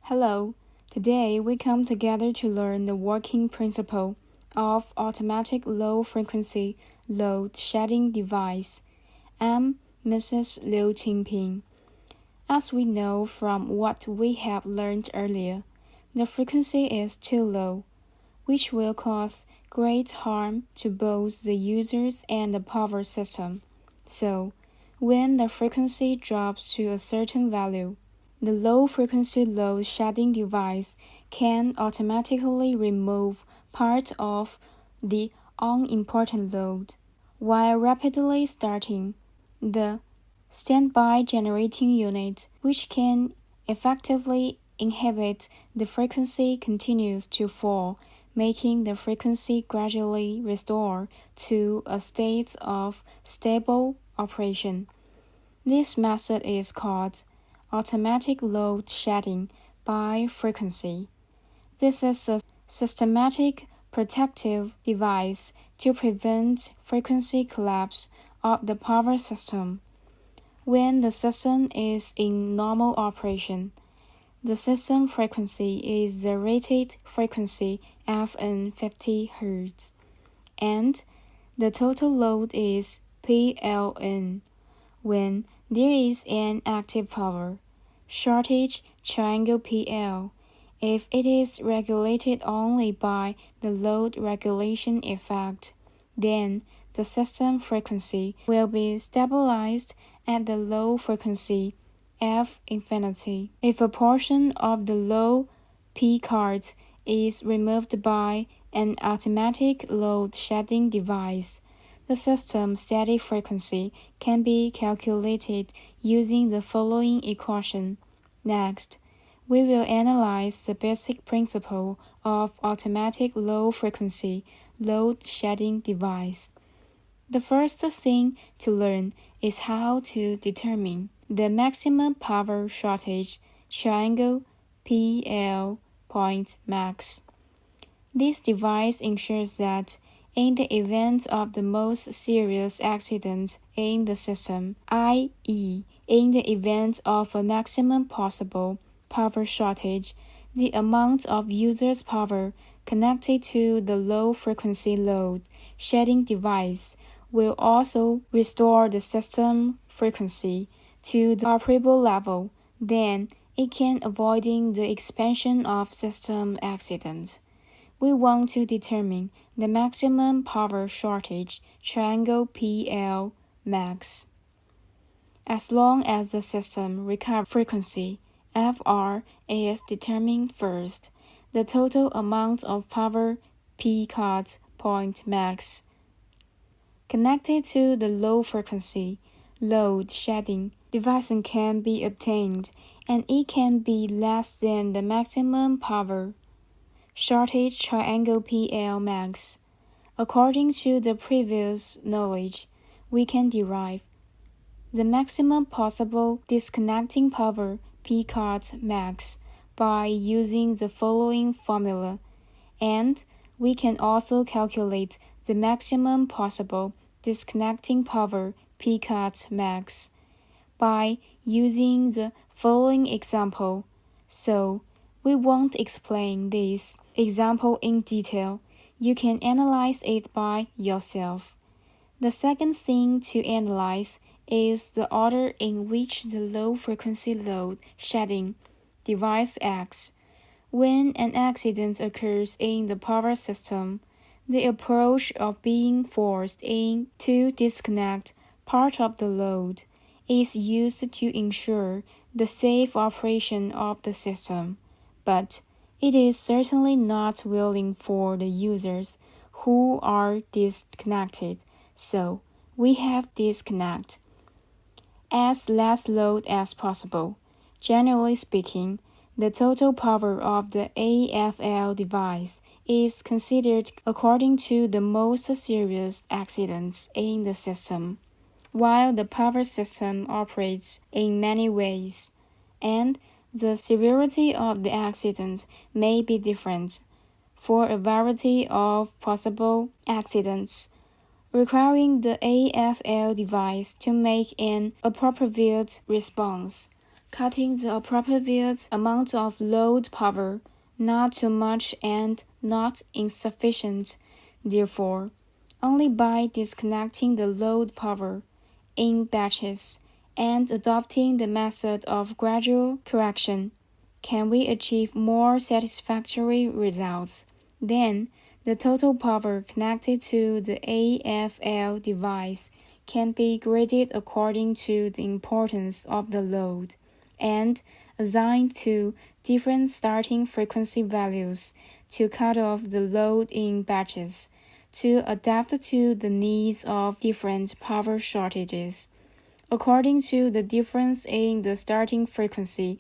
Hello, today we come together to learn the working principle of automatic low-frequency load shedding device. I'm Mrs. Liu Qingping. As we know from what we have learned earlier, the frequency is too low, which will cause great harm to both the users and the power system. So, when the frequency drops to a certain value, the low-frequency load shedding device can automatically remove part of the unimportant load, while rapidly starting the standby generating unit, which can effectively inhibit the frequency continues to fall, making the frequency gradually restore to a state of stable operation. This method is called automatic load shedding by frequency. This is a systematic protective device to prevent frequency collapse of the power system. When the system is in normal operation, the system frequency is the rated frequency Fn 50 Hz, and the total load is PLN. When there is an active power shortage triangle PL, if it is regulated only by the load regulation effect, then the system frequency will be stabilized at the low frequency F infinity. If a portion of the low P card is removed by an automatic load shedding device, the system steady frequency can be calculated using the following equation. Next, we will analyze the basic principle of automatic low-frequency load shedding device. The first thing to learn is how to determine the maximum power shortage triangle PL point max. This device ensures that in the event of the most serious accident in the system, i.e., in the event of a maximum possible power shortage, the amount of user's power connected to the low-frequency load shedding device will also restore the system frequency to the operable level. Then it can avoiding the expansion of system accidents. We want to determine the maximum power shortage triangle PL max. As long as the system recovery frequency FR is determined first, the total amount of power P cut point max connected to the low frequency load shedding device can be obtained, and it can be less than the maximum power shortage triangle PL max. According to the previous knowledge, we can derive the maximum possible disconnecting power P cut max by using the following formula, and we can also calculate the maximum possible disconnecting power P cut max by using the following example. So, we won't explain this example in detail. You can analyze it by yourself. The second thing to analyze is the order in which the low-frequency load shedding device acts. When an accident occurs in the power system, the approach of being forced in to disconnect part of the load is used to ensure the safe operation of the system. But it is certainly not willing for the users who are disconnected, so we have disconnect as less load as possible. Generally speaking, the total power of the AFL device is considered according to the most serious accidents in the system, while the power system operates in many ways, and the severity of the accident may be different for a variety of possible accidents, requiring the AFL device to make an appropriate response. cutting the appropriate amount of load power, not too much and not insufficient. Therefore, only by disconnecting the load power in batches and adopting the method of gradual correction can we achieve more satisfactory results. Then, the total power connected to the AFL device can be graded according to the importance of the load and assigned to different starting frequency values to cut off the load in batches to adapt to the needs of different power shortages. According to the difference in the starting frequency,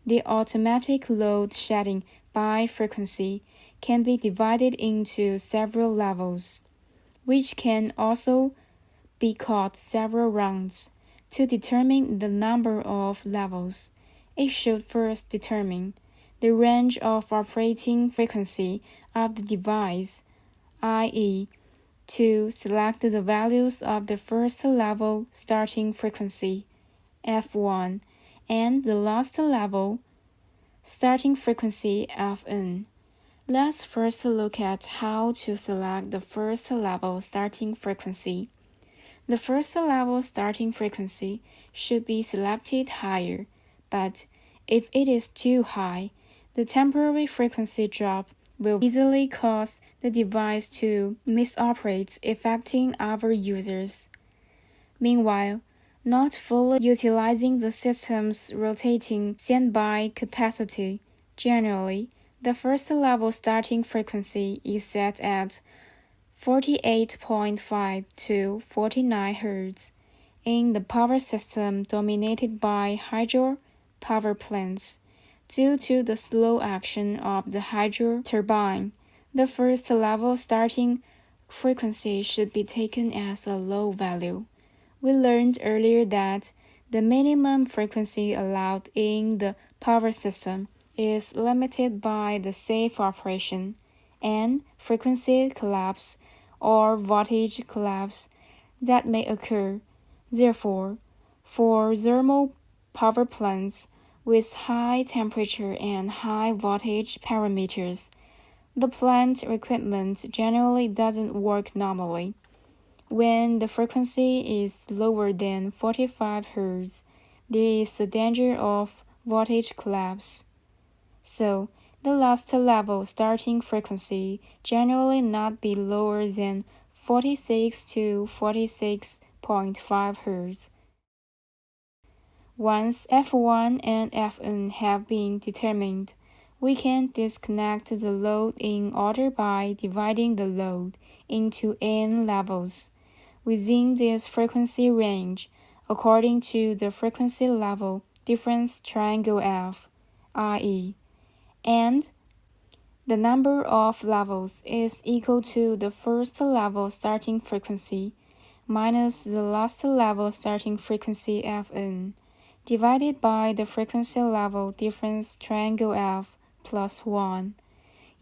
the automatic load shedding by frequency can be divided into several levels, which can also be called several rounds. To determine the number of levels, it should first determine the range of operating frequency of the device, i.e., to select the values of the first level starting frequency, F1, and the last level starting frequency, Fn. Let's first look at how to select the first level starting frequency. The first level starting frequency should be selected higher, but if it is too high, the temporary frequency drop will easily cause the device to misoperate, affecting our users. Meanwhile, not fully utilizing the system's rotating standby capacity. Generally, the first level starting frequency is set at 48.5 to 49 Hz. In the power system dominated by hydro power plants, due to the slow action of the hydro turbine, the first level starting frequency should be taken as a low value. We learned earlier that the minimum frequency allowed in the power system is limited by the safe operation and frequency collapse or voltage collapse that may occur. Therefore, for thermal power plants with high temperature and high voltage parameters, the plant equipment generally doesn't work normally. When the frequency is lower than 45 Hz, there is the danger of voltage collapse. So, the last level starting frequency generally not be lower than 46 to 46.5 Hz. Once F1 and Fn have been determined, we can disconnect the load in order by dividing the load into n levels within this frequency range according to the frequency level difference triangle F, i.e., and the number of levels is equal to the first level starting frequency minus the last level starting frequency Fn, divided by the frequency level difference triangle F plus 1.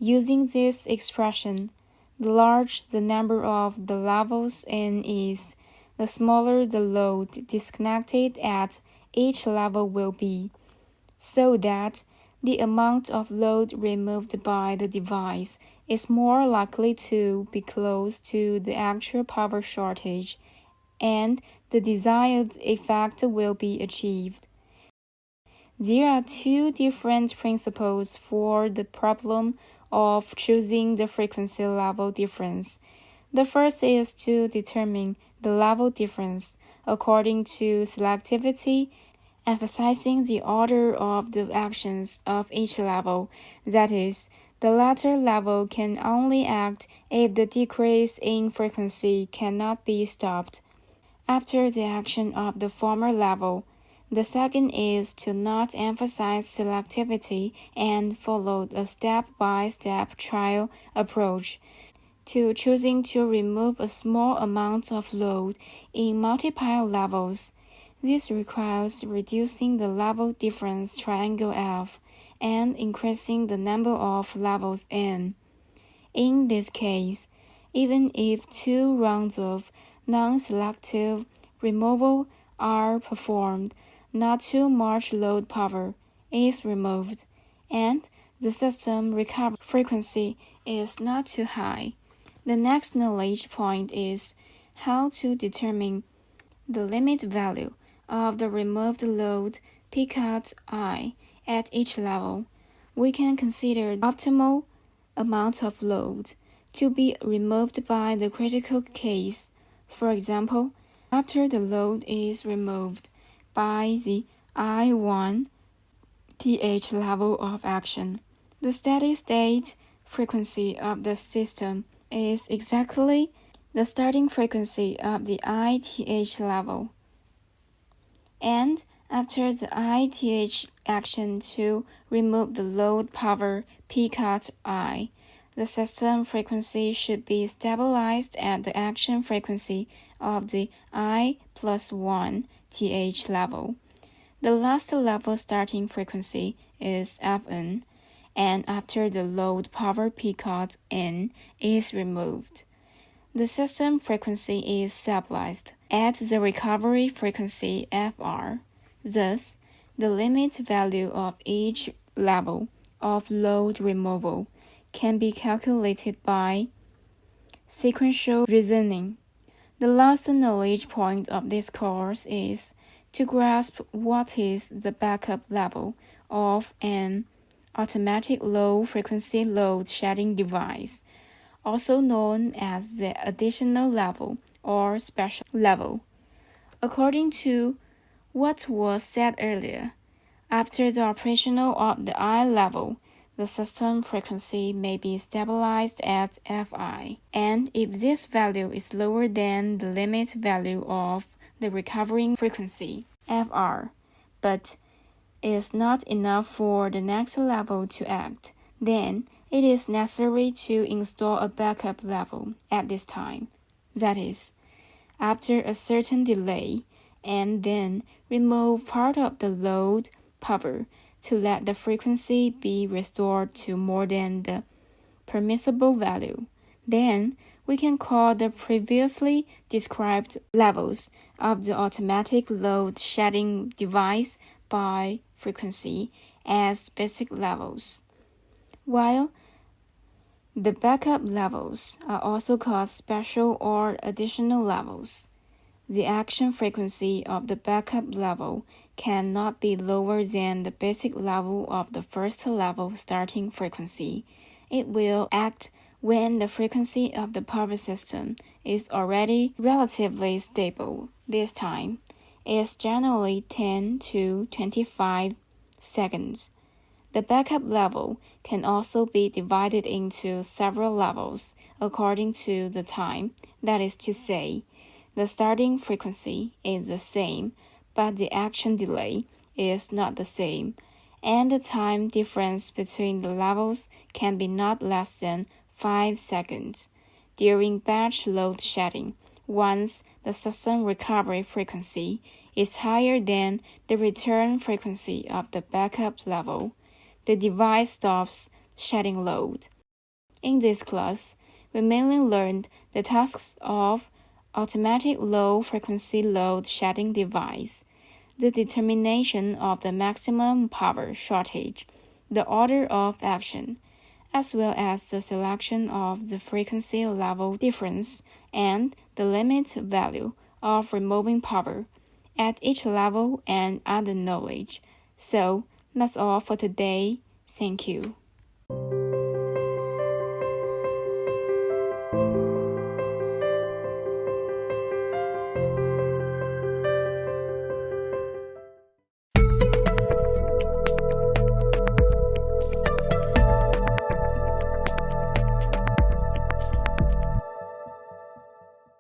Using this expression, the larger the number of the levels n is, the smaller the load disconnected at each level will be, so that the amount of load removed by the device is more likely to be close to the actual power shortage, and the desired effect will be achieved. There are two different principles for the problem of choosing the frequency level difference. The first is to determine the level difference according to selectivity, emphasizing the order of the actions of each level. That is, the latter level can only act if the decrease in frequency cannot be stopped after the action of the former level. The second is to not emphasize selectivity and follow a step-by-step trial approach to choosing to remove a small amount of load in multiple levels. This requires reducing the level difference triangle F and increasing the number of levels n. In this case, even if 2 rounds of non-selective removal are performed, not too much load power is removed, and the system recovery frequency is not too high. The next knowledge point is how to determine the limit value of the removed load Pcat I at each level. We can consider the optimal amount of load to be removed by the critical case. For example, after the load is removed by the I1 th level of action, the steady state frequency of the system is exactly the starting frequency of the ith level. And after the ith action to remove the load power Pcat I, the system frequency should be stabilized at the action frequency of the I plus 1 th level. The last level starting frequency is Fn, and after the load power Pcat N is removed, the system frequency is stabilized at the recovery frequency Fr. Thus, the limit value of each level of load removal can be calculated by sequential reasoning. The last knowledge point of this course is to grasp what is the backup level of an automatic low-frequency load shedding device, also known as the additional level or special level. According to what was said earlier, after the operational of the I level, the system frequency may be stabilized at Fi, and if this value is lower than the limit value of the recovering frequency, Fr, but is not enough for the next level to act, then it is necessary to install a backup level at this time, that is, after a certain delay, and then remove part of the load power to let the frequency be restored to more than the permissible value. Then we can call the previously described levels of the automatic load shedding device by frequency as basic levels, while the backup levels are also called special or additional levels. The action frequency of the backup level cannot be lower than the basic level of the first level starting frequency. It will act when the frequency of the power system is already relatively stable. This time is generally 10 to 25 seconds. The backup level can also be divided into several levels according to the time, that is to say, the starting frequency is the same, but the action delay is not the same, and the time difference between the levels can be not less than 5 seconds. During batch load shedding, once the system recovery frequency is higher than the return frequency of the backup level, the device stops shedding load. In this class, we mainly learned the tasks of automatic low-frequency load shedding device, the determination of the maximum power shortage, the order of action, as well as the selection of the frequency level difference and the limit value of removing power at each level and other knowledge. So, that's all for today. Thank you.